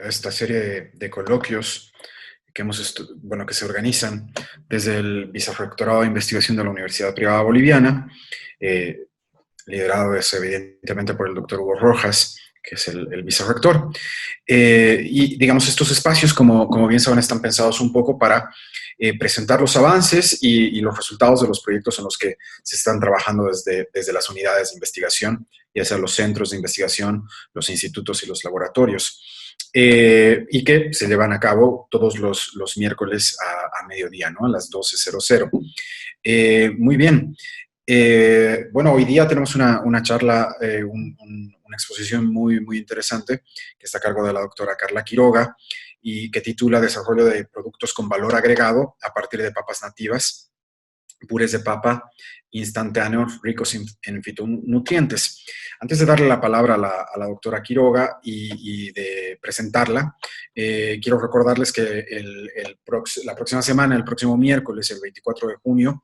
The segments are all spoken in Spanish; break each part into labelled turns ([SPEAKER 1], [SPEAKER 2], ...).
[SPEAKER 1] a esta serie de coloquios que se organizan desde el Vicerrectorado de Investigación de la Universidad Privada Boliviana, eh, liderado evidentemente por el doctor Hugo Rojas, que es el vicerrector. Y digamos, estos espacios, como bien saben, están pensados un poco para presentar los avances y los resultados de los proyectos en los que se están trabajando desde las unidades de investigación, ya sea los centros de investigación, los institutos y los laboratorios, y que se llevan a cabo todos los miércoles a mediodía, ¿no? A las 12:00. Muy bien. Bueno, hoy día tenemos una charla, una exposición muy interesante que está a cargo de la doctora Carla Quiroga y que titula Desarrollo de productos con valor agregado a partir de papas nativas, purés de papa instantáneos ricos en fitonutrientes. Antes de darle la palabra a la doctora Quiroga y de presentarla, quiero recordarles que la próxima semana, el próximo miércoles, el 24 de junio,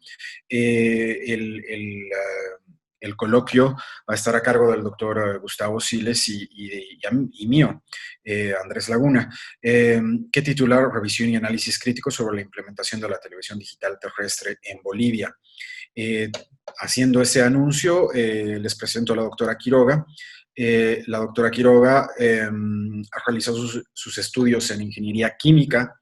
[SPEAKER 1] el coloquio va a estar a cargo del doctor Gustavo Siles y mío, Andrés Laguna, que titula Revisión y análisis crítico sobre la implementación de la televisión digital terrestre en Bolivia. Haciendo ese anuncio, les presento a la doctora Quiroga. La doctora Quiroga ha realizado sus estudios en ingeniería química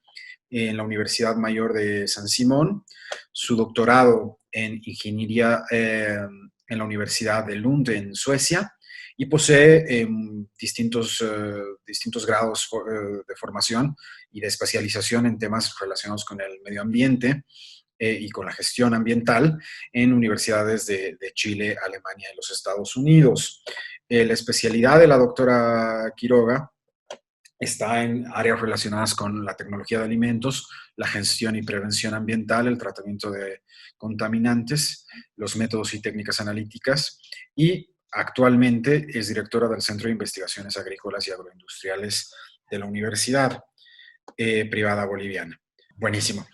[SPEAKER 1] en la Universidad Mayor de San Simón, su doctorado en ingeniería en la Universidad de Lund en Suecia, y posee distintos grados de formación y de especialización en temas relacionados con el medio ambiente y con la gestión ambiental en universidades de Chile, Alemania y los Estados Unidos. La especialidad de la doctora Quiroga está en áreas relacionadas con la tecnología de alimentos, la gestión y prevención ambiental, el tratamiento de contaminantes, los métodos y técnicas analíticas, y actualmente es directora del Centro de Investigaciones Agrícolas y Agroindustriales de la Universidad Privada Boliviana. Buenísimo.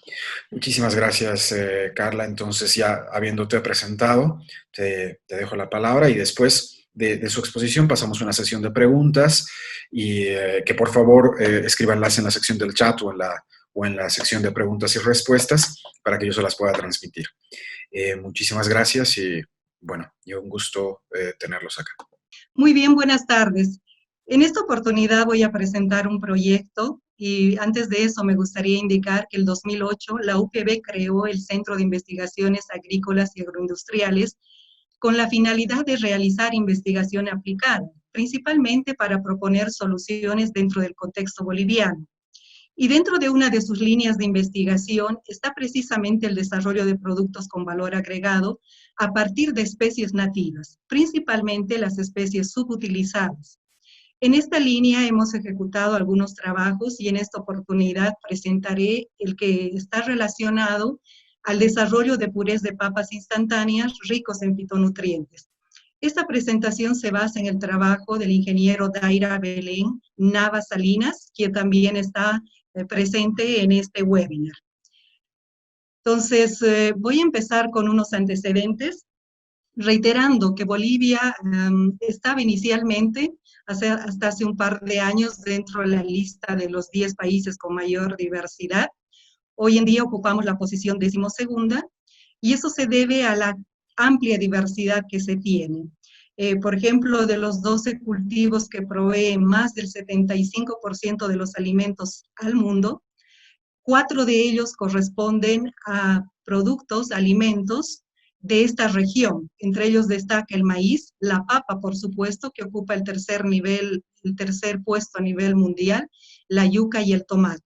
[SPEAKER 1] Muchísimas gracias, Carla. Entonces, ya habiéndote presentado, te dejo la palabra y después de su exposición pasamos a una sesión de preguntas y que por favor escríbanlas en la sección del chat o en la sección de preguntas y respuestas para que yo se las pueda transmitir. Muchísimas gracias y bueno, yo un gusto tenerlos acá.
[SPEAKER 2] Muy bien, buenas tardes. En esta oportunidad voy a presentar un proyecto y antes de eso me gustaría indicar que en el 2008 la UPB creó el Centro de Investigaciones Agrícolas y Agroindustriales con la finalidad de realizar investigación aplicada, principalmente para proponer soluciones dentro del contexto boliviano. Y dentro de una de sus líneas de investigación está precisamente el desarrollo de productos con valor agregado a partir de especies nativas, principalmente las especies subutilizadas. En esta línea hemos ejecutado algunos trabajos y en esta oportunidad presentaré el que está relacionado al desarrollo de purés de papas instantáneas ricos en fitonutrientes. Esta presentación se basa en el trabajo del ingeniero Daira Belén Navas Salinas, quien también está presente en este webinar. Entonces, voy a empezar con unos antecedentes, reiterando que Bolivia estaba inicialmente, hasta hace un par de años, dentro de la lista de los 10 países con mayor diversidad. Hoy en día ocupamos la posición 12ª, y eso se debe a la amplia diversidad que se tiene. Por ejemplo, de los 12 cultivos que proveen más del 75% de los alimentos al mundo, 4 de ellos corresponden a productos, alimentos de esta región. Entre ellos destaca el maíz, la papa, por supuesto, que ocupa el tercer puesto a nivel mundial, la yuca y el tomate.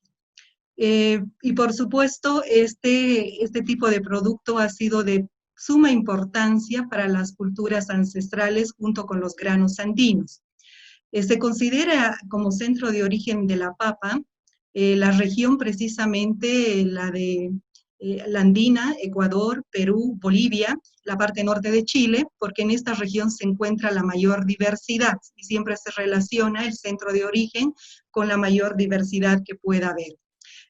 [SPEAKER 2] Y por supuesto, este tipo de producto ha sido de suma importancia para las culturas ancestrales junto con los granos andinos. Se considera como centro de origen de la papa la región precisamente la andina, Ecuador, Perú, Bolivia, la parte norte de Chile, porque en esta región se encuentra la mayor diversidad y siempre se relaciona el centro de origen con la mayor diversidad que pueda haber.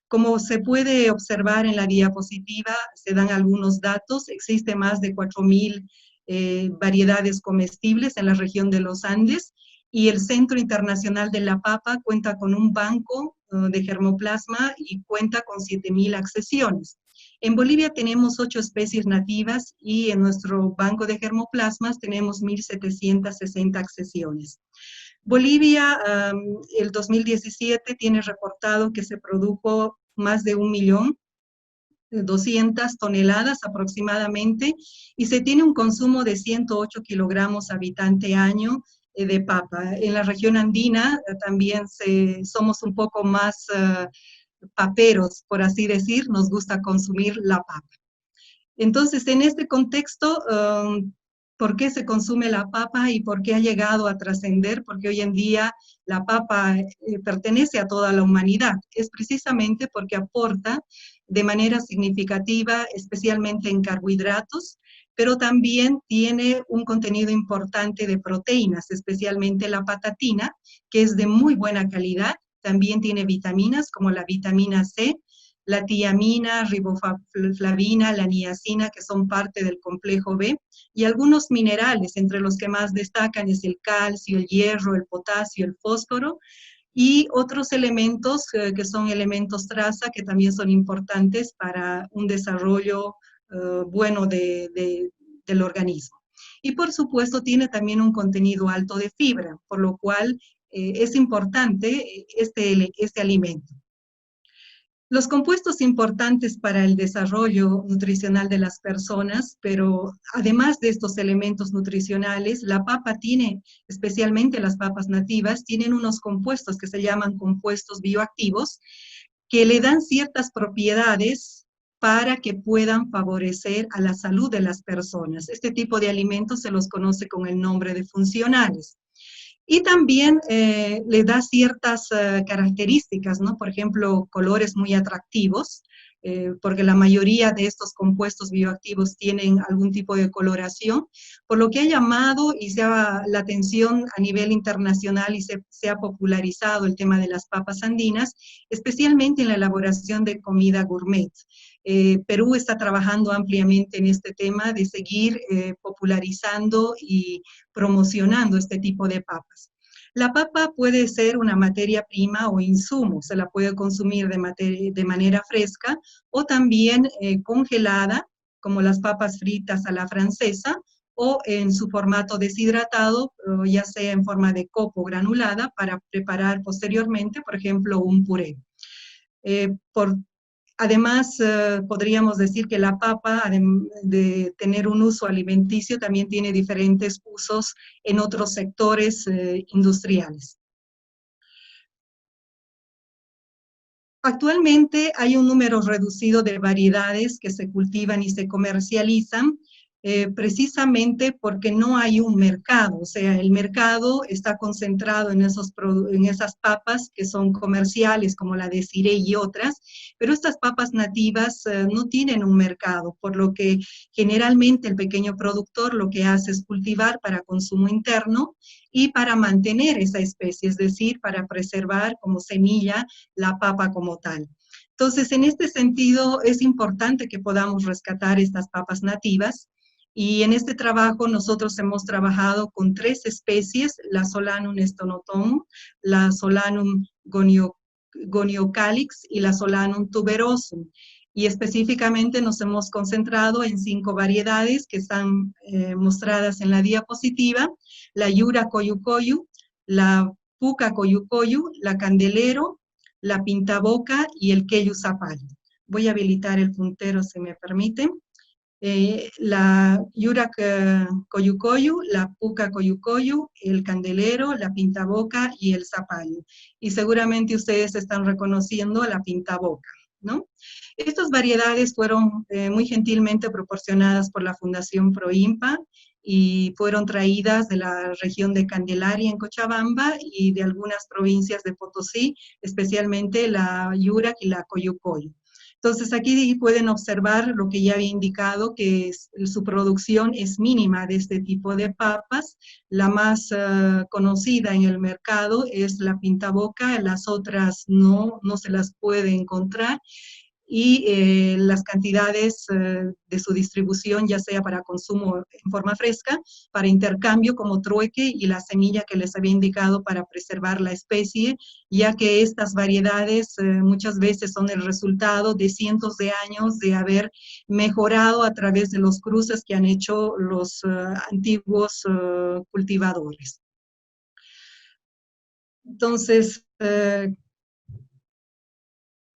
[SPEAKER 2] Como se puede observar en la diapositiva, se dan algunos datos, existe más de 4.000 variedades comestibles en la región de los Andes, y el Centro Internacional de la Papa cuenta con un banco de germoplasma y cuenta con 7.000 accesiones. En Bolivia tenemos 8 especies nativas y en nuestro banco de germoplasmas tenemos 1.760 accesiones. Bolivia, el 2017 tiene reportado que se produjo más de 1.200.000 toneladas aproximadamente, y se tiene un consumo de 108 kilogramos habitante año de papa. En la región andina también somos un poco más paperos, por así decir, nos gusta consumir la papa. Entonces, en este contexto, ¿por qué se consume la papa y por qué ha llegado a trascender? Porque hoy en día la papa pertenece a toda la humanidad. Es precisamente porque aporta de manera significativa, especialmente en carbohidratos, pero también tiene un contenido importante de proteínas, especialmente la patatina, que es de muy buena calidad. También tiene vitaminas como la vitamina C, la tiamina, riboflavina, la niacina, que son parte del complejo B, y algunos minerales, entre los que más destacan es el calcio, el hierro, el potasio, el fósforo, y otros elementos que son elementos traza, que también son importantes para un desarrollo bueno del organismo. Y por supuesto tiene también un contenido alto de fibra, por lo cual es importante este alimento. Los compuestos importantes para el desarrollo nutricional de las personas, pero además de estos elementos nutricionales, la papa tiene, especialmente las papas nativas, tienen unos compuestos que se llaman compuestos bioactivos, que le dan ciertas propiedades para que puedan favorecer a la salud de las personas. Este tipo de alimentos se los conoce con el nombre de funcionales. Y también le da ciertas características, ¿no? Por ejemplo, colores muy atractivos, porque la mayoría de estos compuestos bioactivos tienen algún tipo de coloración, por lo que ha llamado y la atención a nivel internacional y se ha popularizado el tema de las papas andinas, especialmente en la elaboración de comida gourmet. Perú está trabajando ampliamente en este tema de seguir popularizando y promocionando este tipo de papas. La papa puede ser una materia prima o insumo, se la puede consumir de manera fresca o también congelada, como las papas fritas a la francesa, o en su formato deshidratado, ya sea en forma de copo granulada, para preparar posteriormente, por ejemplo, un puré. Además, podríamos decir que la papa, además de tener un uso alimenticio, también tiene diferentes usos en otros sectores industriales. Actualmente hay un número reducido de variedades que se cultivan y se comercializan, precisamente porque no hay un mercado, o sea, el mercado está concentrado en esas papas que son comerciales, como la de Cirey y otras, pero estas papas nativas no tienen un mercado, por lo que generalmente el pequeño productor lo que hace es cultivar para consumo interno y para mantener esa especie, es decir, para preservar como semilla la papa como tal. Entonces, en este sentido, es importante que podamos rescatar estas papas nativas, y en este trabajo nosotros hemos trabajado con 3 especies, la Solanum stonotum, la Solanum goniocalix y la Solanum tuberosum. Y específicamente nos hemos concentrado en 5 variedades que están mostradas en la diapositiva: la Yura coyucoyu, la Puca coyucoyu, la Candelero, la Pintaboca y el Queyu zapallo. Voy a habilitar el puntero, si me permiten. La Yura coyucoyu, la Puca coyucoyu, el Candelero, la Pintaboca y el zapallo. Y seguramente ustedes están reconociendo la Pintaboca, ¿no? Estas variedades fueron muy gentilmente proporcionadas por la Fundación Proimpa y fueron traídas de la región de Candelaria en Cochabamba y de algunas provincias de Potosí, especialmente la Yura y la Coyucoyu. Entonces aquí pueden observar lo que ya había indicado, que su producción es mínima de este tipo de papas. La más conocida en el mercado es la Pintaboca, las otras no se las puede encontrar. y las cantidades de su distribución, ya sea para consumo en forma fresca, para intercambio como trueque, y la semilla que les había indicado para preservar la especie, ya que estas variedades muchas veces son el resultado de cientos de años de haber mejorado a través de los cruces que han hecho los antiguos cultivadores. Entonces,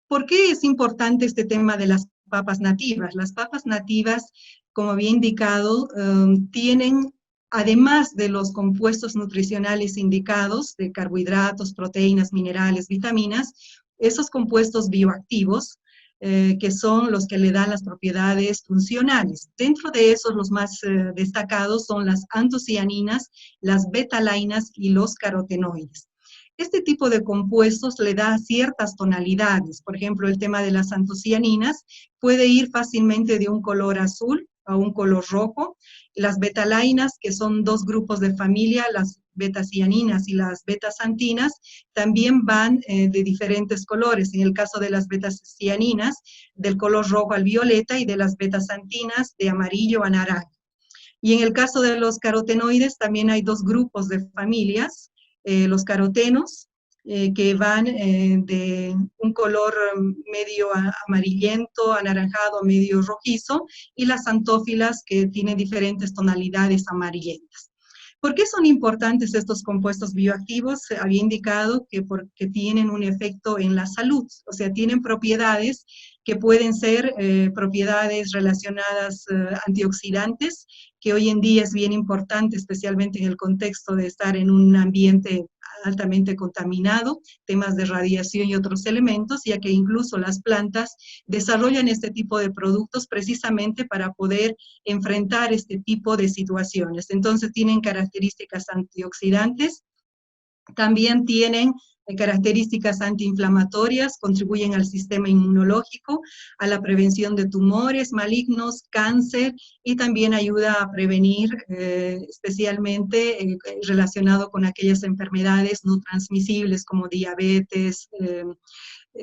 [SPEAKER 2] ¿por qué es importante este tema de las papas nativas? Las papas nativas, como había indicado, tienen, además de los compuestos nutricionales indicados, de carbohidratos, proteínas, minerales, vitaminas, esos compuestos bioactivos, que son los que le dan las propiedades funcionales. Dentro de esos, los más destacados son las antocianinas, las betalainas y los carotenoides. Este tipo de compuestos le da ciertas tonalidades. Por ejemplo, el tema de las antocianinas puede ir fácilmente de un color azul a un color rojo. Las betalainas, que son dos grupos de familia, las betacianinas y las betasantinas, también van de diferentes colores. En el caso de las betacianinas, del color rojo al violeta, y de las betasantinas, de amarillo a naranja. Y en el caso de los carotenoides, también hay dos grupos de familias, los carotenos, que van de un color medio amarillento, anaranjado, medio rojizo, y las antófilas, que tienen diferentes tonalidades amarillentas. ¿Por qué son importantes estos compuestos bioactivos? Había indicado que porque tienen un efecto en la salud, o sea, tienen propiedades que pueden ser propiedades relacionadas antioxidantes, que hoy en día es bien importante, especialmente en el contexto de estar en un ambiente altamente contaminado, temas de radiación y otros elementos, ya que incluso las plantas desarrollan este tipo de productos precisamente para poder enfrentar este tipo de situaciones. Entonces tienen características antioxidantes, también tienen características antiinflamatorias, contribuyen al sistema inmunológico, a la prevención de tumores malignos, cáncer, y también ayuda a prevenir, especialmente relacionado con aquellas enfermedades no transmisibles como diabetes,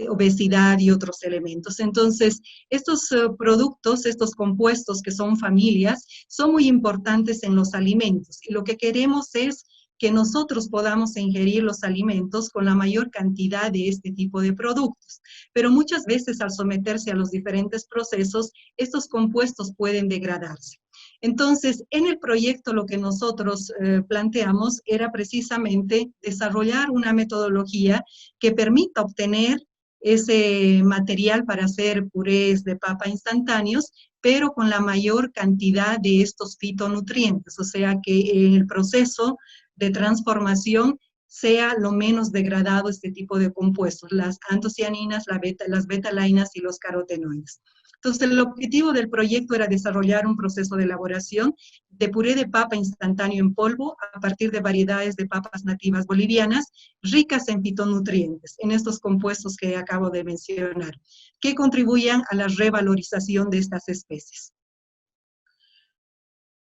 [SPEAKER 2] obesidad y otros elementos. Entonces, estos productos, estos compuestos que son familias, son muy importantes en los alimentos, y lo que queremos es que nosotros podamos ingerir los alimentos con la mayor cantidad de este tipo de productos. Pero muchas veces, al someterse a los diferentes procesos, estos compuestos pueden degradarse. Entonces, en el proyecto lo que nosotros planteamos era precisamente desarrollar una metodología que permita obtener ese material para hacer purés de papa instantáneos, pero con la mayor cantidad de estos fitonutrientes, o sea que en el proceso de transformación sea lo menos degradado este tipo de compuestos, las antocianinas, las betalainas y los carotenoides. Entonces, el objetivo del proyecto era desarrollar un proceso de elaboración de puré de papa instantáneo en polvo a partir de variedades de papas nativas bolivianas ricas en fitonutrientes, en estos compuestos que acabo de mencionar, que contribuyan a la revalorización de estas especies.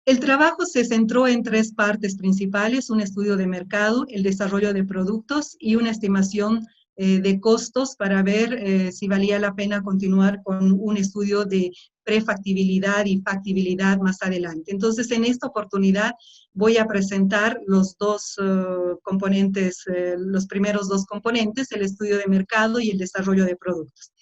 [SPEAKER 2] El trabajo se centró en tres partes principales: un estudio de mercado, el desarrollo de productos y una estimación de costos para ver si valía la pena continuar con un estudio de prefactibilidad y factibilidad más adelante. Entonces, en esta oportunidad voy a presentar los dos componentes, los primeros dos componentes, el estudio de mercado y el desarrollo de productos.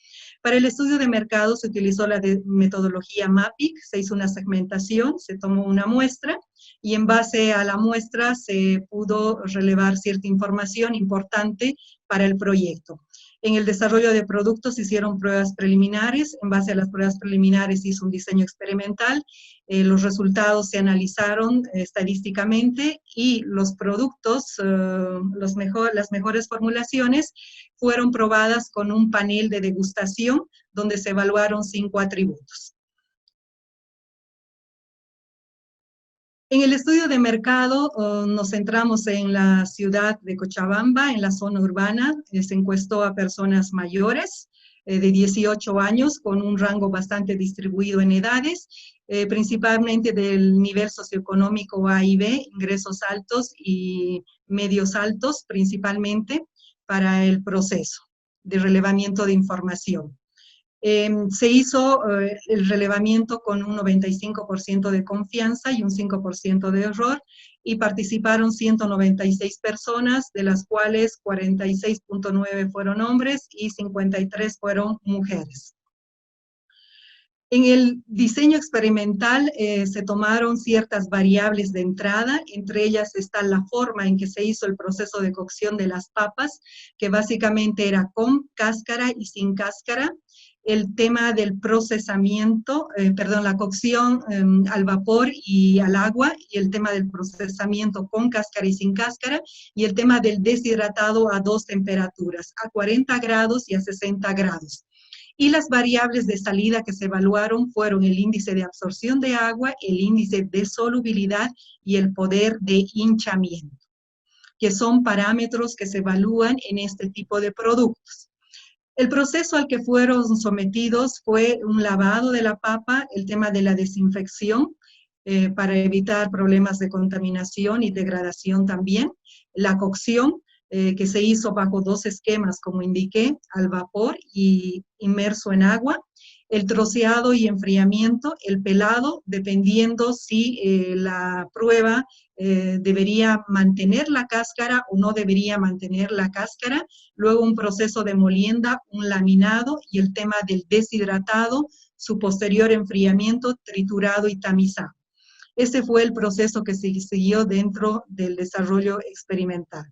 [SPEAKER 2] Para el estudio de mercado se utilizó la metodología MAPIC, se hizo una segmentación, se tomó una muestra, y en base a la muestra se pudo relevar cierta información importante para el proyecto. En el desarrollo de productos se hicieron pruebas preliminares, en base a las pruebas preliminares se hizo un diseño experimental, los resultados se analizaron estadísticamente, y los productos, las mejores formulaciones, fueron probadas con un panel de degustación donde se evaluaron 5 atributos. En el estudio de mercado nos centramos en la ciudad de Cochabamba, en la zona urbana. Se encuestó a personas mayores de 18 años con un rango bastante distribuido en edades, principalmente del nivel socioeconómico A y B, ingresos altos y medios altos principalmente, para el proceso de relevamiento de información. Se hizo el relevamiento con un 95% de confianza y un 5% de error, y participaron 196 personas, de las cuales 46.9 fueron hombres y 53 fueron mujeres. En el diseño experimental se tomaron ciertas variables de entrada, entre ellas está la forma en que se hizo el proceso de cocción de las papas, que básicamente era con cáscara y sin cáscara, el tema del procesamiento, la cocción al vapor y al agua, y el tema del procesamiento con cáscara y sin cáscara, y el tema del deshidratado a dos temperaturas, a 40 grados y a 60 grados. Y las variables de salida que se evaluaron fueron el índice de absorción de agua, el índice de solubilidad y el poder de hinchamiento, que son parámetros que se evalúan en este tipo de productos. El proceso al que fueron sometidos fue un lavado de la papa, el tema de la desinfección, para evitar problemas de contaminación y degradación también, la cocción, que se hizo bajo dos esquemas, como indiqué, al vapor y inmerso en agua, el troceado y enfriamiento, el pelado, dependiendo si la prueba debería mantener la cáscara o no debería mantener la cáscara, luego un proceso de molienda, un laminado y el tema del deshidratado, su posterior enfriamiento, triturado y tamizado. Ese fue el proceso que se siguió dentro del desarrollo experimental.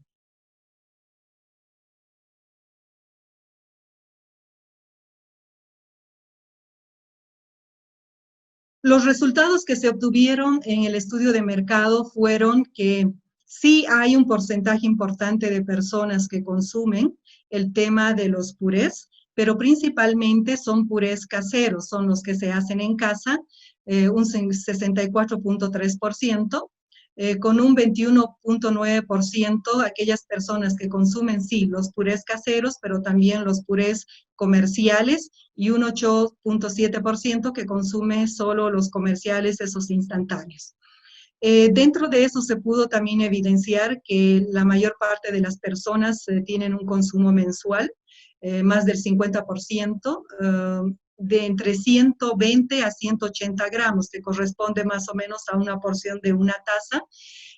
[SPEAKER 2] Los resultados que se obtuvieron en el estudio de mercado fueron que sí hay un porcentaje importante de personas que consumen el tema de los purés, pero principalmente son purés caseros, son los que se hacen en casa, un 64.3%, con un 21.9% aquellas personas que consumen, sí, los purés caseros, pero también los purés comerciales, y un 8.7% que consume solo los comerciales, esos instantáneos. Dentro de eso se pudo también evidenciar que la mayor parte de las personas tienen un consumo mensual, más del 50%, de entre 120 a 180 gramos, que corresponde más o menos a una porción de una taza,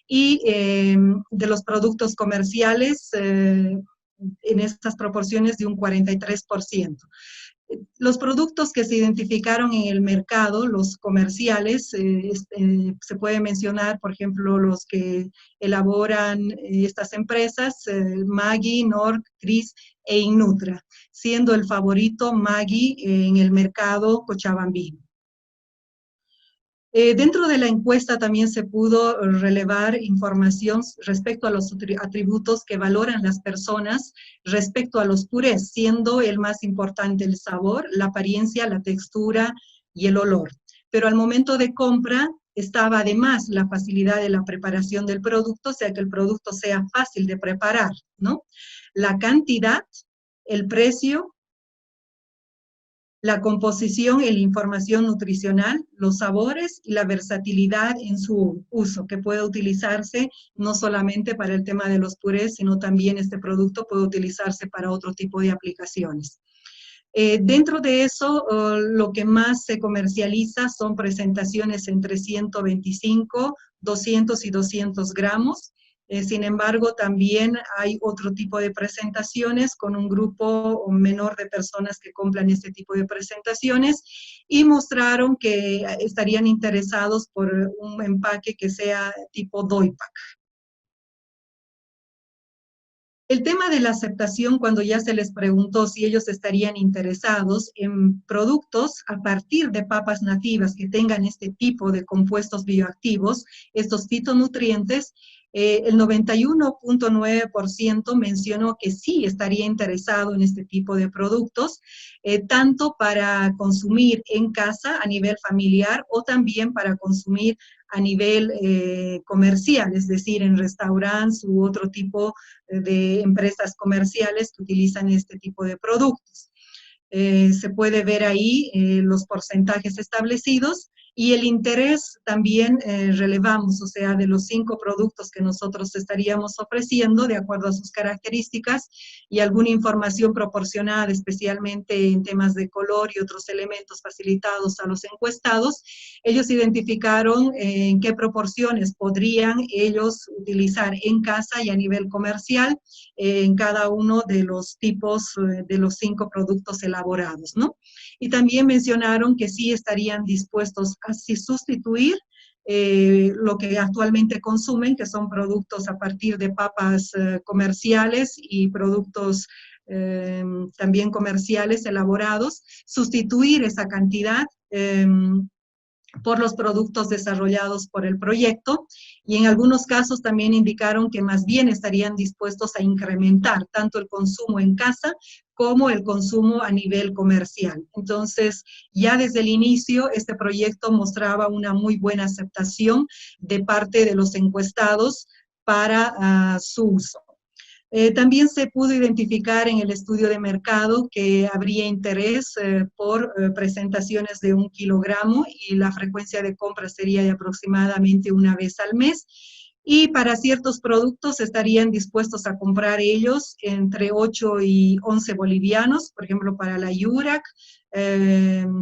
[SPEAKER 2] y de los productos comerciales, en estas proporciones de un 43%. Los productos que se identificaron en el mercado, los comerciales, se puede mencionar, por ejemplo, los que elaboran estas empresas, Maggi, Knorr, Kris e Innutra, siendo el favorito Maggi en el mercado cochabambino. Dentro de la encuesta también se pudo relevar información respecto a los atributos que valoran las personas respecto a los purés, siendo el más importante el sabor, la apariencia, la textura y el olor. Pero al momento de compra estaba además la facilidad de la preparación del producto, o sea que el producto sea fácil de preparar, ¿no? La cantidad, el precio, la composición y la información nutricional, los sabores y la versatilidad en su uso, que puede utilizarse no solamente para el tema de los purés, sino también este producto puede utilizarse para otro tipo de aplicaciones. Dentro de eso, lo que más se comercializa son presentaciones entre 125, 200 y 200 gramos. Sin embargo, también hay otro tipo de presentaciones con un grupo menor de personas que compran este tipo de presentaciones, y mostraron que estarían interesados por un empaque que sea tipo doy-pack. El tema de la aceptación, cuando ya se les preguntó si ellos estarían interesados en productos a partir de papas nativas que tengan este tipo de compuestos bioactivos, estos fitonutrientes, el 91.9% mencionó que sí estaría interesado en este tipo de productos, tanto para consumir en casa a nivel familiar o también para consumir a nivel comercial, es decir, en restaurantes u otro tipo de empresas comerciales que utilizan este tipo de productos. Se puede ver ahí los porcentajes establecidos, Y el interés también relevamos, o sea, de los 5 productos que nosotros estaríamos ofreciendo de acuerdo a sus características y alguna información proporcionada, especialmente en temas de color y otros elementos facilitados a los encuestados. Ellos identificaron en qué proporciones podrían ellos utilizar en casa y a nivel comercial en cada uno de los tipos de los 5 productos elaborados, ¿no? Y también mencionaron que sí estarían dispuestos a sustituir lo que actualmente consumen, que son productos a partir de papas comerciales y productos también comerciales elaborados, sustituir esa cantidad por los productos desarrollados por el proyecto, y en algunos casos también indicaron que más bien estarían dispuestos a incrementar tanto el consumo en casa como el consumo a nivel comercial. Entonces, ya desde el inicio, este proyecto mostraba una muy buena aceptación de parte de los encuestados para su uso. También se pudo identificar en el estudio de mercado que habría interés por presentaciones de 1 kilogramo y la frecuencia de compra sería de aproximadamente una vez al mes. Y para ciertos productos estarían dispuestos a comprar ellos entre 8 y 11 bolivianos, por ejemplo, para la Yurac,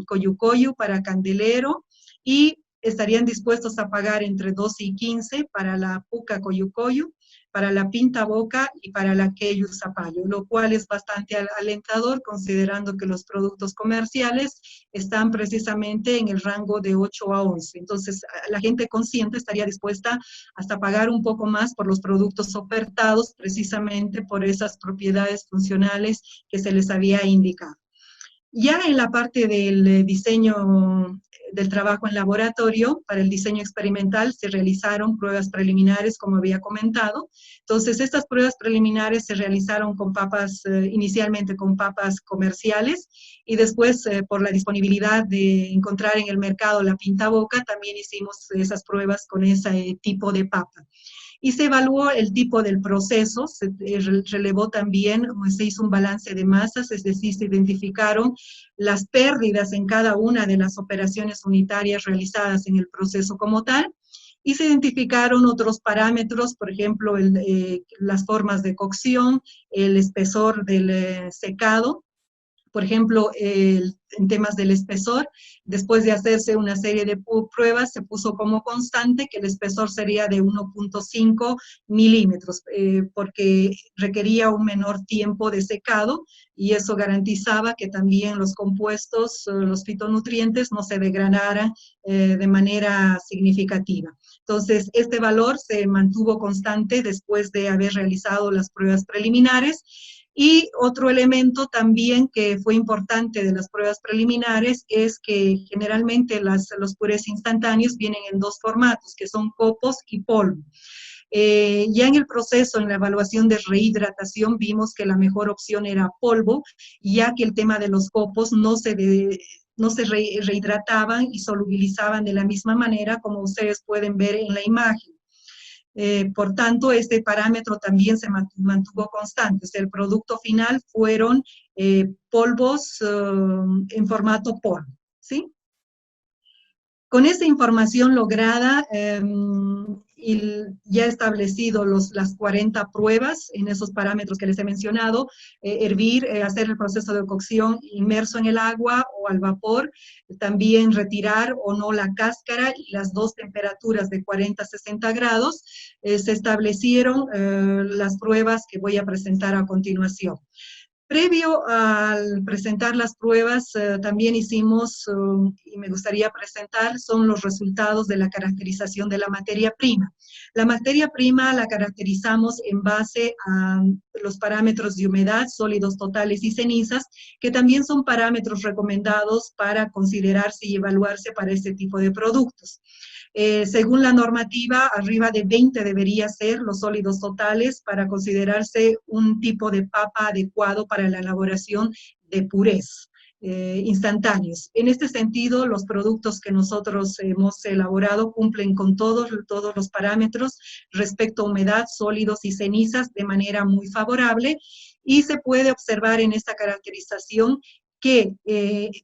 [SPEAKER 2] Coyucoyu para Candelero, y estarían dispuestos a pagar entre 12 y 15 para la Puca Coyucoyu, para la Pinta Boca y para la Keyu Zapallo, lo cual es bastante alentador considerando que los productos comerciales están precisamente en el rango de 8 a 11. Entonces, la gente consciente estaría dispuesta hasta pagar un poco más por los productos ofertados precisamente por esas propiedades funcionales que se les había indicado. Ya en la parte del diseño del trabajo en laboratorio, para el diseño experimental se realizaron pruebas preliminares, como había comentado. Entonces, estas pruebas preliminares se realizaron con papas, inicialmente con papas comerciales, y después, por la disponibilidad de encontrar en el mercado la pinta boca, también hicimos esas pruebas con ese tipo de papa. Y se evaluó el tipo del proceso, se relevó también, se hizo un balance de masas, es decir, se identificaron las pérdidas en cada una de las operaciones unitarias realizadas en el proceso como tal, y se identificaron otros parámetros, por ejemplo, las formas de cocción, el espesor del secado. Por ejemplo, en temas del espesor, después de hacerse una serie de pruebas, se puso como constante que el espesor sería de 1.5 milímetros, porque requería un menor tiempo de secado, y eso garantizaba que también los compuestos, los fitonutrientes, no se degradaran de manera significativa. Entonces, este valor se mantuvo constante después de haber realizado las pruebas preliminares. Y otro elemento también que fue importante de las pruebas preliminares es que generalmente los purés instantáneos vienen en 2 formatos, que son copos y polvo. Ya en el proceso, en la evaluación de rehidratación, vimos que la mejor opción era polvo, ya que el tema de los copos no se rehidrataban y solubilizaban de la misma manera como ustedes pueden ver en la imagen. Por tanto, este parámetro también se mantuvo constante. O sea, el producto final fueron polvos en formato polvo, ¿sí? Con esa información lograda y ya establecido las 40 pruebas en esos parámetros que les he mencionado, hervir, hacer el proceso de cocción inmerso en el agua o al vapor, también retirar o no la cáscara y las 2 temperaturas de 40 a 60 grados, se establecieron las pruebas que voy a presentar a continuación. Previo al presentar las pruebas, también hicimos, y me gustaría presentar, son los resultados de la caracterización de la materia prima. La materia prima la caracterizamos en base a los parámetros de humedad, sólidos totales y cenizas, que también son parámetros recomendados para considerarse y evaluarse para este tipo de productos. Según la normativa, arriba de 20 debería ser los sólidos totales para considerarse un tipo de papa adecuado para la elaboración de purés instantáneos. En este sentido, los productos que nosotros hemos elaborado cumplen con todos los parámetros respecto a humedad, sólidos y cenizas de manera muy favorable, y se puede observar en esta caracterización que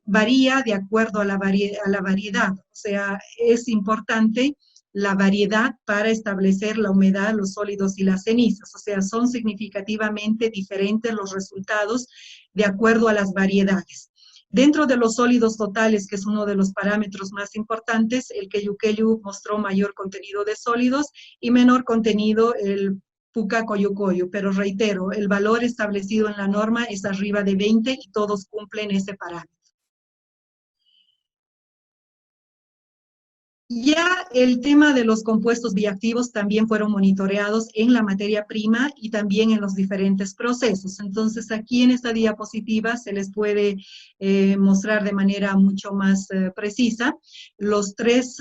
[SPEAKER 2] varía de acuerdo a la variedad. O sea, es importante la variedad para establecer la humedad, los sólidos y las cenizas. O sea, son significativamente diferentes los resultados de acuerdo a las variedades. Dentro de los sólidos totales, que es uno de los parámetros más importantes, el Queyu mostró mayor contenido de sólidos y menor contenido el Puca Coyucoyu, pero reitero, el valor establecido en la norma es arriba de 20 y todos cumplen ese parámetro. Ya el tema de los compuestos bioactivos también fueron monitoreados en la materia prima y también en los diferentes procesos. Entonces, aquí en esta diapositiva se les puede mostrar de manera mucho más precisa los tres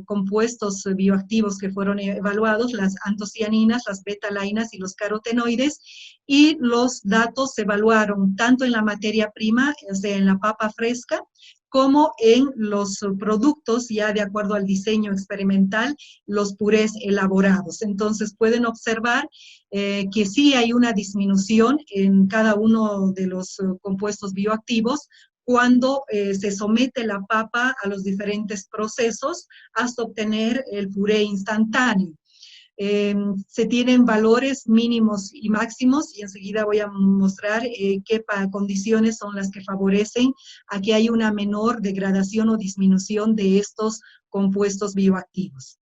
[SPEAKER 2] compuestos bioactivos que fueron evaluados, las antocianinas, las betalainas y los carotenoides, y los datos se evaluaron tanto en la materia prima, o sea, en la papa fresca, como en los productos, ya de acuerdo al diseño experimental, los purés elaborados. Entonces pueden observar que sí hay una disminución en cada uno de los compuestos bioactivos cuando se somete la papa a los diferentes procesos hasta obtener el puré instantáneo. Se tienen valores mínimos y máximos y enseguida voy a mostrar qué condiciones son las que favorecen a que haya una menor degradación o disminución de estos compuestos bioactivos.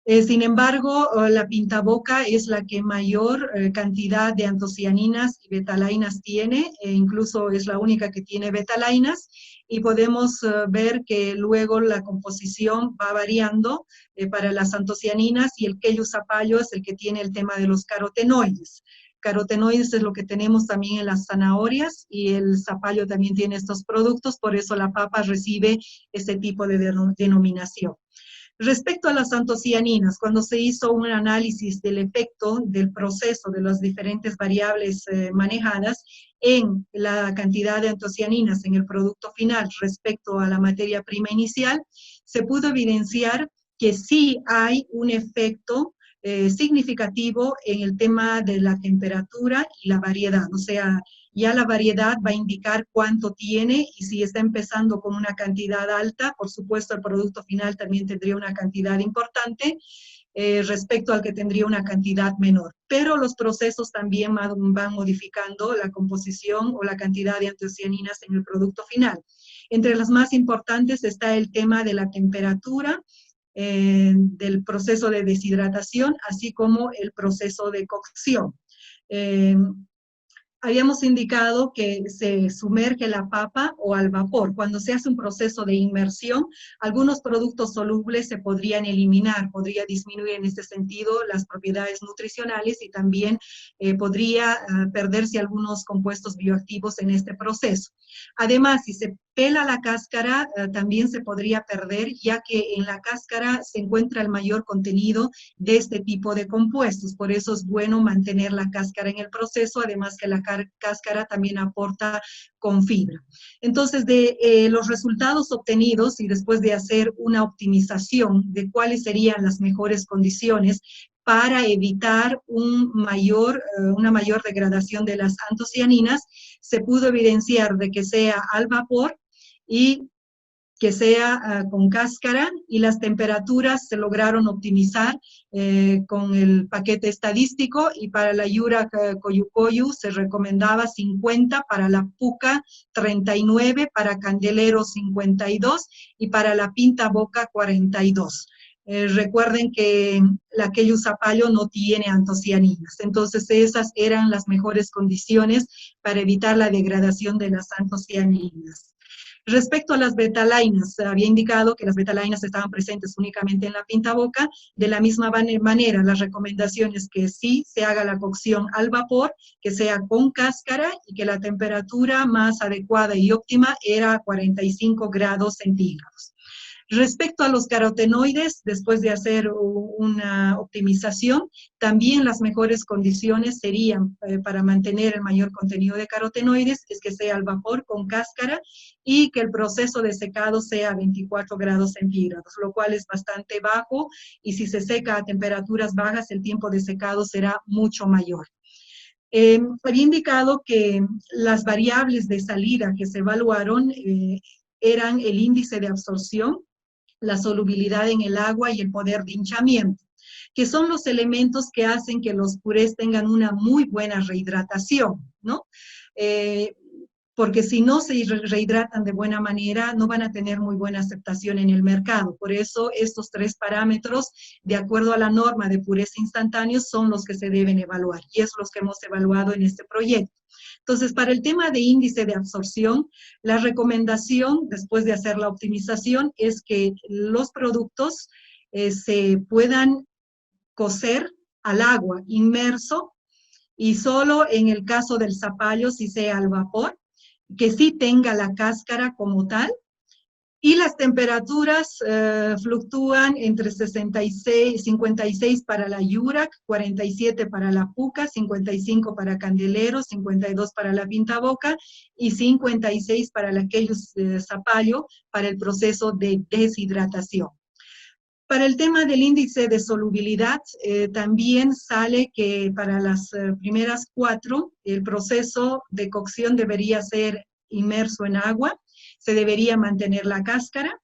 [SPEAKER 2] Sin embargo, la pintaboca es la que mayor cantidad de antocianinas y betalainas tiene, incluso es la única que tiene betalainas, y podemos ver que luego la composición va variando para las antocianinas, y el Queyu zapallo es el que tiene el tema de los carotenoides. Carotenoides es lo que tenemos también en las zanahorias, y el zapallo también tiene estos productos, por eso la papa recibe este tipo de denominación. Respecto a las antocianinas, cuando se hizo un análisis del efecto del proceso de las diferentes variables manejadas en la cantidad de antocianinas en el producto final respecto a la materia prima inicial, se pudo evidenciar que sí hay un efecto significativo en el tema de la temperatura y la variedad. O sea, ya la variedad va a indicar cuánto tiene, y si está empezando con una cantidad alta, por supuesto el producto final también tendría una cantidad importante respecto al que tendría una cantidad menor. Pero los procesos también van modificando la composición o la cantidad de antocianinas en el producto final. Entre las más importantes está el tema de la temperatura, del proceso de deshidratación, así como el proceso de cocción. Habíamos indicado que se sumerge la papa o al vapor. Cuando se hace un proceso de inmersión, algunos productos solubles se podrían eliminar, podría disminuir en este sentido las propiedades nutricionales, y también podría perderse algunos compuestos bioactivos en este proceso. Además, si se pela la cáscara, también se podría perder, ya que en la cáscara se encuentra el mayor contenido de este tipo de compuestos. Por eso es bueno mantener la cáscara en el proceso, además que la cáscara también aporta con fibra. Entonces, de los resultados obtenidos, y después de hacer una optimización de cuáles serían las mejores condiciones para evitar una mayor degradación de las antocianinas, se pudo evidenciar de que sea al vapor y que sea con cáscara, y las temperaturas se lograron optimizar con el paquete estadístico, y para la Yura Coyucoyu se recomendaba 50, para la Puca 39, para Candelero 52 y para la Pinta Boca 42. Recuerden que la Queyu zapallo no tiene antocianinas, entonces esas eran las mejores condiciones para evitar la degradación de las antocianinas. Respecto a las betalainas, había indicado que las betalainas estaban presentes únicamente en la pintaboca. De la misma manera, las recomendaciones que sí se haga la cocción al vapor, que sea con cáscara, y que la temperatura más adecuada y óptima era 45 grados centígrados. Respecto a los carotenoides, después de hacer una optimización, también las mejores condiciones serían para mantener el mayor contenido de carotenoides, es que sea al vapor con cáscara y que el proceso de secado sea a 24 grados centígrados, lo cual es bastante bajo, y si se seca a temperaturas bajas, el tiempo de secado será mucho mayor. Había indicado que las variables de salida que se evaluaron eran el índice de absorción, la solubilidad en el agua y el poder de hinchamiento, que son los elementos que hacen que los purés tengan una muy buena rehidratación, ¿no? Porque si no se rehidratan de buena manera, no van a tener muy buena aceptación en el mercado. Por eso estos tres parámetros, de acuerdo a la norma de pureza instantáneos, son los que se deben evaluar, y es los que hemos evaluado en este proyecto. Entonces, para el tema de índice de absorción, la recomendación, después de hacer la optimización, es que los productos se puedan cocer al agua, inmerso, y solo en el caso del zapallo, si sea al vapor, que sí tenga la cáscara como tal, y las temperaturas fluctúan entre 66, 56 para la Yurac, 47 para la Puca, 55 para Candelero, 52 para la Pintaboca y 56 para la Queyos Zapallo para el proceso de deshidratación. Para el tema del índice de solubilidad, también sale que para las primeras 4, el proceso de cocción debería ser inmerso en agua, se debería mantener la cáscara,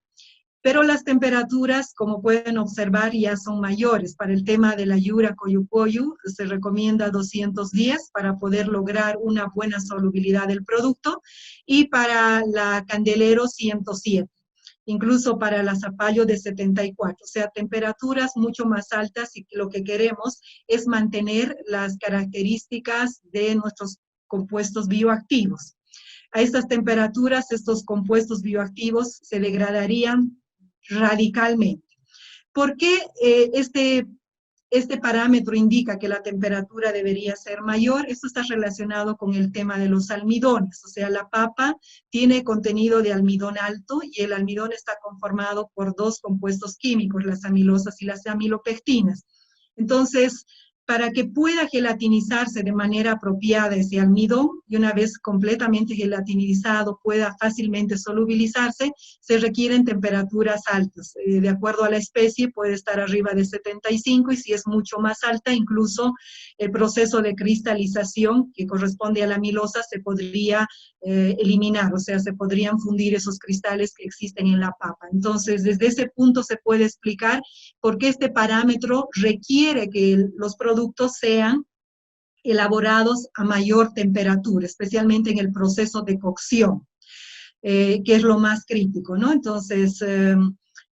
[SPEAKER 2] pero las temperaturas, como pueden observar, ya son mayores. Para el tema de la Yura Coyucoyu, se recomienda 210 para poder lograr una buena solubilidad del producto, y para la Candelero 107. Incluso para la Zapallo de 74, o sea, temperaturas mucho más altas, y lo que queremos es mantener las características de nuestros compuestos bioactivos. A estas temperaturas, estos compuestos bioactivos se degradarían radicalmente. ¿Por qué este parámetro indica que la temperatura debería ser mayor? Esto está relacionado con el tema de los almidones, o sea, la papa tiene contenido de almidón alto, y el almidón está conformado por 2 compuestos químicos, las amilosas y las amilopectinas. Entonces, para que pueda gelatinizarse de manera apropiada ese almidón, y una vez completamente gelatinizado pueda fácilmente solubilizarse, se requieren temperaturas altas. De acuerdo a la especie, puede estar arriba de 75, y si es mucho más alta, incluso el proceso de cristalización que corresponde a la amilosa se podría eliminar, o sea, se podrían fundir esos cristales que existen en la papa. Entonces, desde ese punto se puede explicar por qué este parámetro requiere que los productos sean elaborados a mayor temperatura, especialmente en el proceso de cocción, que es lo más crítico, ¿no? Entonces,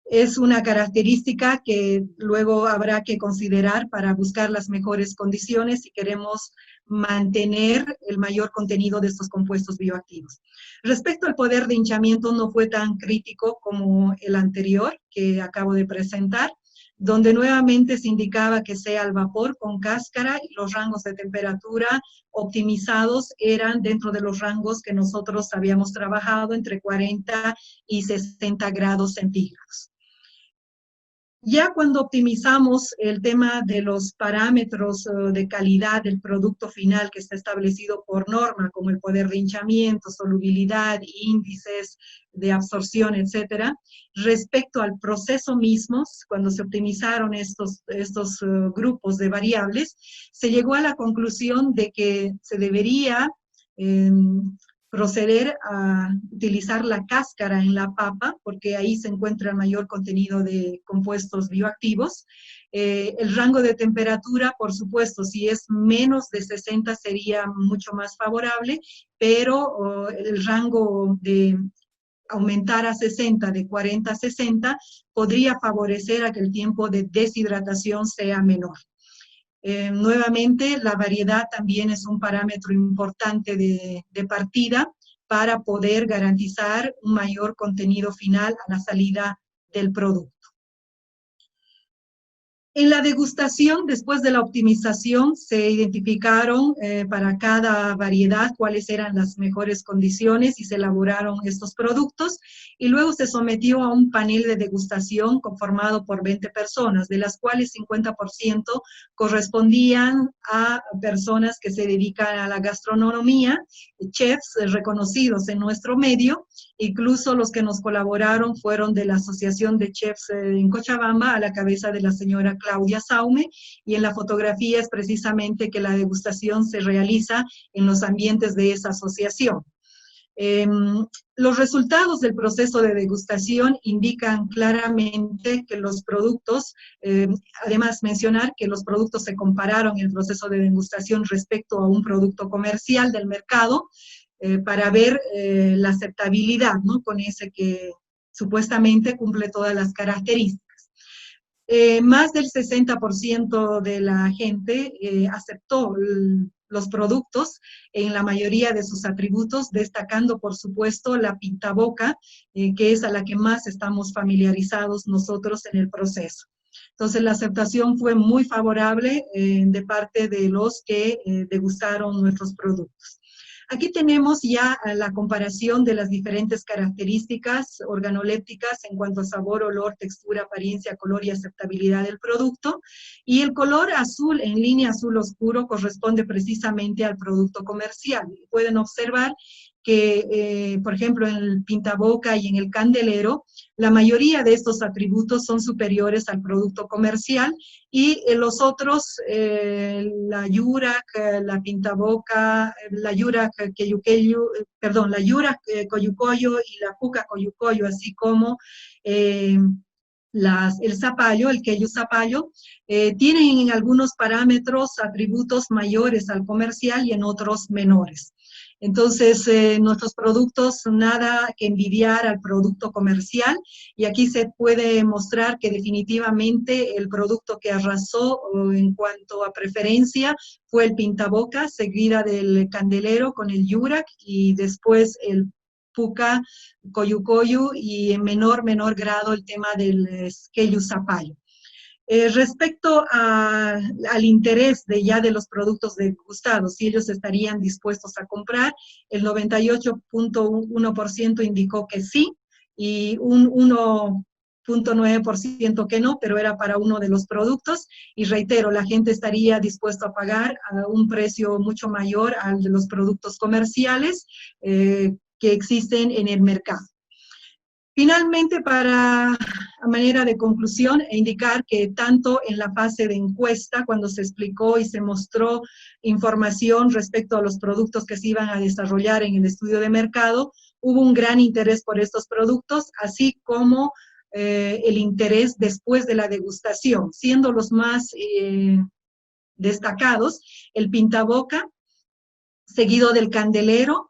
[SPEAKER 2] es una característica que luego habrá que considerar para buscar las mejores condiciones si queremos mantener el mayor contenido de estos compuestos bioactivos. Respecto al poder de hinchamiento, no fue tan crítico como el anterior que acabo de presentar, donde nuevamente se indicaba que sea al vapor con cáscara, y los rangos de temperatura optimizados eran dentro de los rangos que nosotros habíamos trabajado, entre 40 y 60 grados centígrados. Ya cuando optimizamos el tema de los parámetros de calidad del producto final que está establecido por norma, como el poder de hinchamiento, solubilidad, índices de absorción, etcétera, respecto al proceso mismo, cuando se optimizaron estos grupos de variables, se llegó a la conclusión de que se debería proceder a utilizar la cáscara en la papa, porque ahí se encuentra el mayor contenido de compuestos bioactivos. El rango de temperatura, por supuesto, si es menos de 60 sería mucho más favorable, pero el rango de aumentar a 60, de 40 a 60, podría favorecer a que el tiempo de deshidratación sea menor. Nuevamente, la variedad también es un parámetro importante de partida para poder garantizar un mayor contenido final a la salida del producto. En la degustación, después de la optimización, se identificaron para cada variedad cuáles eran las mejores condiciones y se elaboraron estos productos, y luego se sometió a un panel de degustación conformado por 20 personas, de las cuales 50% correspondían a personas que se dedican a la gastronomía, chefs reconocidos en nuestro medio. Incluso los que nos colaboraron fueron de la Asociación de Chefs en Cochabamba, a la cabeza de la señora Claudia Saume, y en la fotografía es precisamente que la degustación se realiza en los ambientes de esa asociación. Los resultados del proceso de degustación indican claramente que los productos, además mencionar que los productos se compararon en el proceso de degustación respecto a un producto comercial del mercado, para ver la aceptabilidad, ¿no? Con ese que supuestamente cumple todas las características. Más del 60% de la gente aceptó los productos en la mayoría de sus atributos, destacando, por supuesto, la pintaboca, que es a la que más estamos familiarizados nosotros en el proceso. Entonces, la aceptación fue muy favorable de parte de los que degustaron nuestros productos. Aquí tenemos ya la comparación de las diferentes características organolépticas en cuanto a sabor, olor, textura, apariencia, color y aceptabilidad del producto. Y el color azul, en línea azul oscuro, corresponde precisamente al producto comercial. Pueden observar que, por ejemplo, en el pintaboca y en el candelero, la mayoría de estos atributos son superiores al producto comercial, y los otros, la yurak, la pintaboca, la yurak perdón, la yurak coyucoyo y la puca coyucoyo, así como el zapallo, el queyu zapallo, tienen en algunos parámetros atributos mayores al comercial y en otros menores. Entonces, nuestros productos nada que envidiar al producto comercial, y aquí se puede mostrar que definitivamente el producto que arrasó en cuanto a preferencia fue el pintaboca, seguida del candelero con el yurak, y después el puca, coyucoyu, y en menor grado el tema del queyu zapallo. Respecto al interés de los productos degustados, si ellos estarían dispuestos a comprar, el 98.1% indicó que sí, y un 1.9% que no, pero era para uno de los productos. Y reitero, la gente estaría dispuesta a pagar a un precio mucho mayor al de los productos comerciales que existen en el mercado. Finalmente, a manera de conclusión, indicar que tanto en la fase de encuesta, cuando se explicó y se mostró información respecto a los productos que se iban a desarrollar en el estudio de mercado, hubo un gran interés por estos productos, así como el interés después de la degustación, siendo los más destacados el pintaboca, seguido del candelero,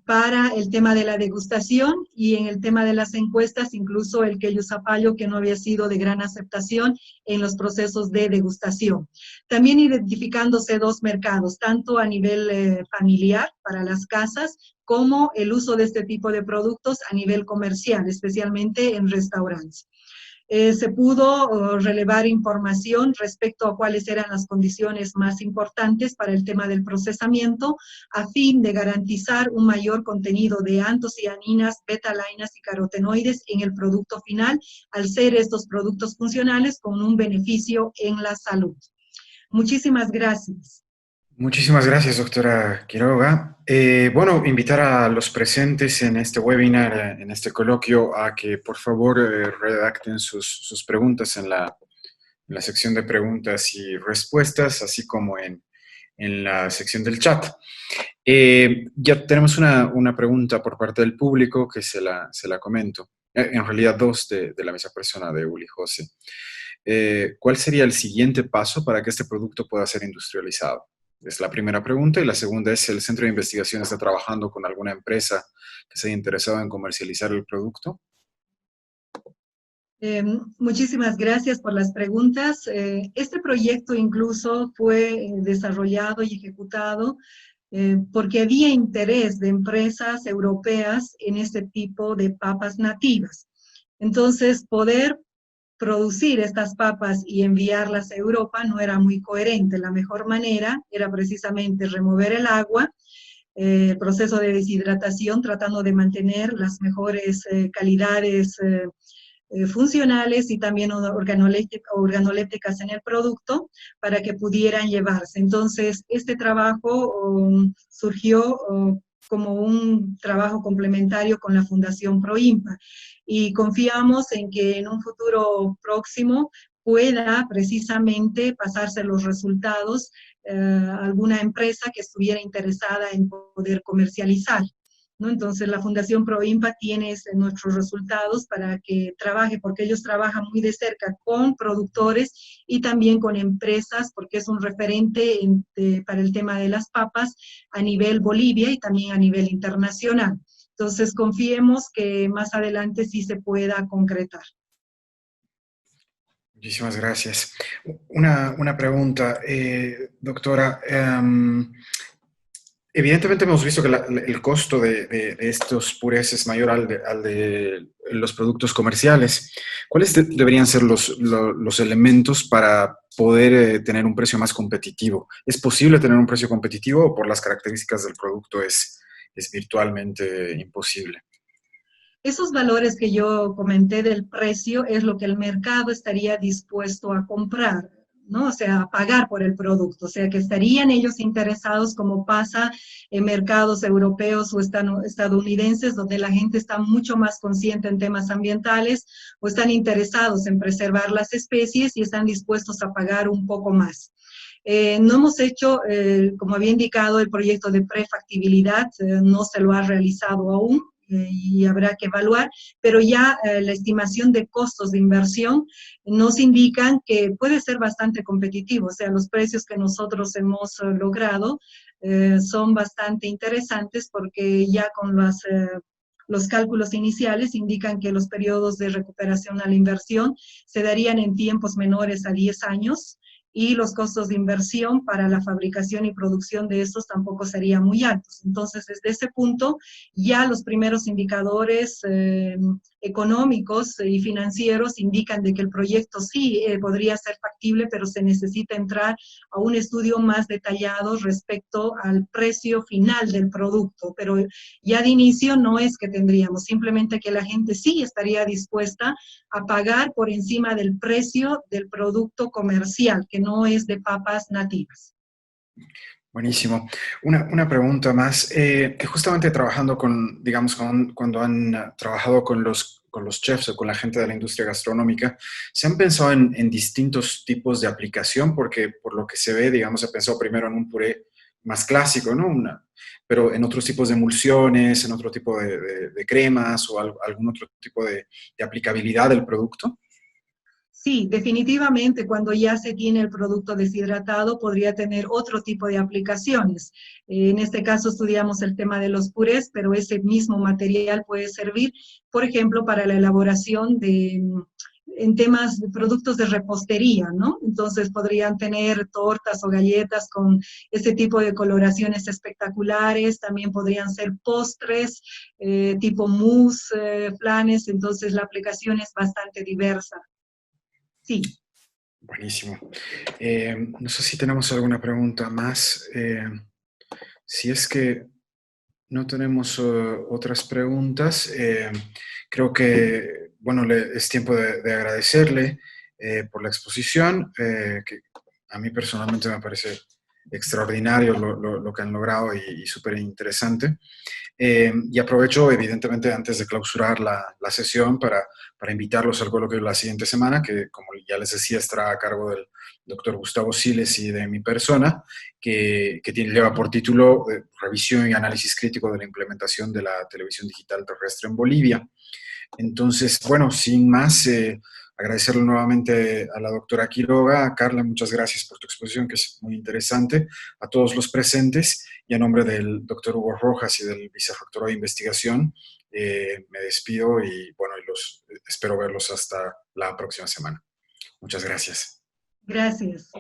[SPEAKER 2] para el tema de la degustación, y en el tema de las encuestas, incluso el queyu zapallo, que no había sido de gran aceptación en los procesos de degustación. También identificándose dos mercados, tanto a nivel familiar para las casas, como el uso de este tipo de productos a nivel comercial, especialmente en restaurantes. Se pudo relevar información respecto a cuáles eran las condiciones más importantes para el tema del procesamiento, a fin de garantizar un mayor contenido de antocianinas, betalainas y carotenoides en el producto final, al ser estos productos funcionales con un beneficio en la salud. Muchísimas gracias.
[SPEAKER 1] Muchísimas gracias, doctora Quiroga. Bueno, invitar a los presentes en este webinar, en este coloquio, a que por favor redacten sus preguntas en la sección de preguntas y respuestas, así como en la sección del chat. Ya tenemos una pregunta por parte del público que se la comento. En realidad dos de la misma persona, de Uli José. ¿Cuál sería el siguiente paso para que este producto pueda ser industrializado? Es la primera pregunta. Y la segunda es, ¿el centro de investigación está trabajando con alguna empresa que se haya interesado en comercializar el producto?
[SPEAKER 2] Muchísimas gracias por las preguntas. Este proyecto incluso fue desarrollado y ejecutado porque había interés de empresas europeas en este tipo de papas nativas. Entonces, poder producir estas papas y enviarlas a Europa no era muy coherente. La mejor manera era precisamente remover el agua, el proceso de deshidratación, tratando de mantener las mejores calidades funcionales y también organolépticas en el producto para que pudieran llevarse. Entonces, este trabajo surgió como un trabajo complementario con la Fundación ProIMPA, y confiamos en que en un futuro próximo pueda precisamente pasarse los resultados a alguna empresa que estuviera interesada en poder comercializar, ¿no? Entonces, la Fundación ProIMPA tiene nuestros resultados para que trabaje, porque ellos trabajan muy de cerca con productores y también con empresas, porque es un referente para el tema de las papas a nivel Bolivia y también a nivel internacional. Entonces, confiemos que más adelante sí se pueda concretar.
[SPEAKER 1] Muchísimas gracias. Una pregunta, doctora. Evidentemente hemos visto que el costo de estos purés es mayor al de los productos comerciales. ¿Cuáles deberían ser los elementos para poder tener un precio más competitivo? ¿Es posible tener un precio competitivo o por las características del producto es virtualmente imposible?
[SPEAKER 2] Esos valores que yo comenté del precio es lo que el mercado estaría dispuesto a comprar, ¿no? O sea, a pagar por el producto. O sea, que estarían ellos interesados, como pasa en mercados europeos o estadounidenses, donde la gente está mucho más consciente en temas ambientales o están interesados en preservar las especies y están dispuestos a pagar un poco más. No hemos hecho, como había indicado, el proyecto de prefactibilidad, no se lo ha realizado aún, y habrá que evaluar, pero ya la estimación de costos de inversión nos indican que puede ser bastante competitivo, o sea, los precios que nosotros hemos logrado son bastante interesantes porque ya con los cálculos iniciales indican que los periodos de recuperación a la inversión se darían en tiempos menores a 10 años, y los costos de inversión para la fabricación y producción de estos tampoco serían muy altos. Entonces, desde ese punto, ya los primeros indicadores económicos y financieros indican de que el proyecto sí podría ser factible, pero se necesita entrar a un estudio más detallado respecto al precio final del producto. Pero ya de inicio no es que tendríamos, simplemente que la gente sí estaría dispuesta a pagar por encima del precio del producto comercial, que no es de papas nativas.
[SPEAKER 1] Buenísimo. Una pregunta más. Justamente trabajando con, digamos, cuando han trabajado con los chefs o con la gente de la industria gastronómica, ¿se han pensado en distintos tipos de aplicación? Porque por lo que se ve, digamos, se ha pensado primero en un puré más clásico, ¿no? Pero en otros tipos de emulsiones, en otro tipo de cremas o algún otro tipo de aplicabilidad del producto.
[SPEAKER 2] Sí, definitivamente cuando ya se tiene el producto deshidratado podría tener otro tipo de aplicaciones. En este caso estudiamos el tema de los purés, pero ese mismo material puede servir, por ejemplo, para la elaboración en temas de productos de repostería, ¿no? Entonces podrían tener tortas o galletas con ese tipo de coloraciones espectaculares, también podrían ser postres, tipo mousse, flanes, entonces la aplicación es bastante diversa. Sí.
[SPEAKER 1] Buenísimo. No sé si tenemos alguna pregunta más. Si es que no tenemos otras preguntas, creo que, bueno, es tiempo de agradecerle por la exposición, que a mí personalmente me parece extraordinario lo que han logrado y súper interesante. Y aprovecho, evidentemente, antes de clausurar la sesión para invitarlos al coloquio de la siguiente semana, que, como ya les decía, estará a cargo del doctor Gustavo Siles y de mi persona, que lleva por título Revisión y análisis crítico de la implementación de la televisión digital terrestre en Bolivia. Entonces, bueno, sin más, agradecerle nuevamente a la doctora Quiroga. Carla, muchas gracias por tu exposición, que es muy interesante, a todos los presentes, y a nombre del doctor Hugo Rojas y del vicerrector de investigación, me despido y bueno, espero verlos hasta la próxima semana. Muchas gracias.
[SPEAKER 2] Gracias.